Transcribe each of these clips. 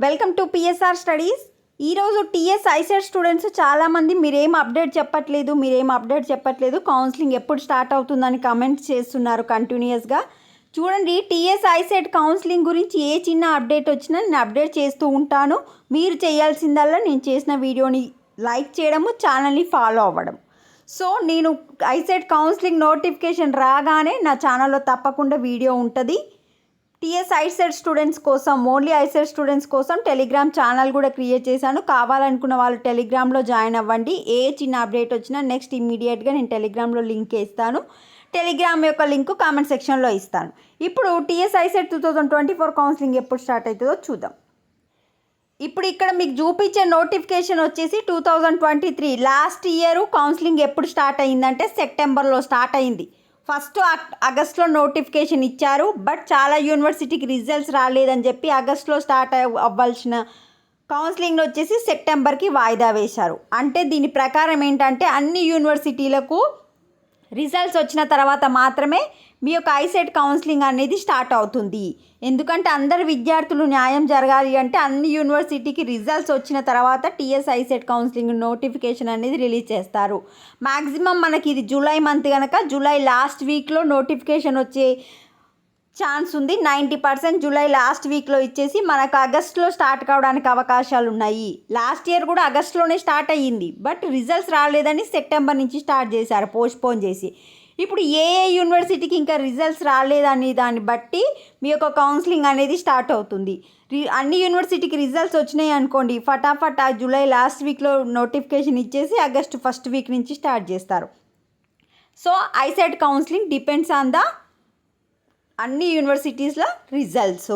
Welcome to PSR studies. ఈరోజు TS ICET students చాలామంది మీరేం అప్డేట్ చెప్పట్లేదు కౌన్సిలింగ్ ఎప్పుడు స్టార్ట్ అవుతుందని కామెంట్స్ చేస్తున్నారు కంటిన్యూస్గా. చూడండి, టీఎస్ ఐసెట్ కౌన్సిలింగ్ గురించి ఏ చిన్న అప్డేట్ వచ్చినా నేను అప్డేట్ చేస్తూ ఉంటాను. మీరు చేయాల్సిందల్లా నేను చేసిన వీడియోని లైక్ చేయడము, ఛానల్ని ఫాలో అవ్వడం. సో నేను ఐసెట్ కౌన్సిలింగ్ నోటిఫికేషన్ రాగానే నా ఛానల్లో తప్పకుండా వీడియో ఉంటుంది. టీఎస్ ఐసెట్ స్టూడెంట్స్ కోసం, ఓన్లీ ఐసెట్ స్టూడెంట్స్ కోసం టెలిగ్రామ్ ఛానల్ కూడా క్రియేట్ చేశాను. కావాలనుకున్న వాళ్ళు టెలిగ్రామ్లో జాయిన్ అవ్వండి. ఏ చిన్న అప్డేట్ వచ్చినా నెక్స్ట్ ఇమ్మీడియట్గా నేను టెలిగ్రామ్లో లింక్ ఇస్తాను. టెలిగ్రామ్ యొక్క లింక్ కామెంట్ సెక్షన్లో ఇస్తాను. ఇప్పుడు టీఎస్ ఐసెట్ 2024 కౌన్సిలింగ్ ఎప్పుడు స్టార్ట్ అవుతుందో చూద్దాం. ఇప్పుడు ఇక్కడ మీకు చూపించే నోటిఫికేషన్ వచ్చేసి 2023 లాస్ట్ ఇయర్ కౌన్సిలింగ్ ఎప్పుడు స్టార్ట్ అయిందంటే సెప్టెంబర్లో స్టార్ట్ అయింది. ఫస్ట్ ఆగస్ట్లో నోటిఫికేషన్ ఇచ్చారు. బట్ చాలా యూనివర్సిటీకి రిజల్ట్స్ రాలేదని చెప్పి ఆగస్ట్లో స్టార్ట్ అవ్వాల్సిన కౌన్సిలింగ్ వచ్చేసి సెప్టెంబర్కి వాయిదా వేశారు. అంటే దీని ప్రకారం ఏంటంటే అన్ని యూనివర్సిటీలకు రిజల్ట్స్ వచ్చిన తర్వాత మాత్రమే మీ యొక్క ఐసెట్ కౌన్సిలింగ్ అనేది స్టార్ట్ అవుతుంది. ఎందుకంటే అందరు విద్యార్థులు న్యాయం జరగాలి అంటే అన్ని యూనివర్సిటీకి రిజల్ట్స్ వచ్చిన తర్వాత టీఎస్ ఐసెట్ కౌన్సిలింగ్ నోటిఫికేషన్ అనేది రిలీజ్ చేస్తారు. మ్యాక్సిమం మనకి ఇది జూలై మంత్ కనుక జూలై లాస్ట్ వీక్లో నోటిఫికేషన్ వచ్చే ఛాన్స్ ఉంది. 90% జూలై లాస్ట్ వీక్లో ఇచ్చేసి మనకు ఆగస్ట్లో స్టార్ట్ కావడానికి అవకాశాలు ఉన్నాయి. లాస్ట్ ఇయర్ కూడా ఆగస్ట్లోనే స్టార్ట్ అయ్యింది. బట్ రిజల్ట్స్ రాలేదని సెప్టెంబర్ నుంచి స్టార్ట్ చేశారు, పోస్ట్పోన్ చేసి. ఇప్పుడు ఏ యూనివర్సిటీకి ఇంకా రిజల్ట్స్ రాలేదని దాన్ని బట్టి మీ యొక్క కౌన్సిలింగ్ అనేది స్టార్ట్ అవుతుంది. అన్ని యూనివర్సిటీకి రిజల్ట్స్ వచ్చినాయి అనుకోండి, ఫటాఫట్ ఆ జూలై లాస్ట్ వీక్లో నోటిఫికేషన్ ఇచ్చేసి ఆగస్ట్ ఫస్ట్ వీక్ నుంచి స్టార్ట్ చేస్తారు. So ICET counselling depends on the అన్ని యూనివర్సిటీస్లో రిజల్ట్స్.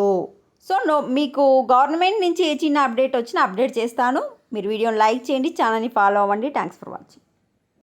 సో మీకు గవర్నమెంట్ నుంచి ఏ చిన్న అప్డేట్ వచ్చినా అప్డేట్ చేస్తాను. మీరు వీడియోని లైక్ చేయండి, ఛానల్ని ఫాలో అవ్వండి. Thanks for watching.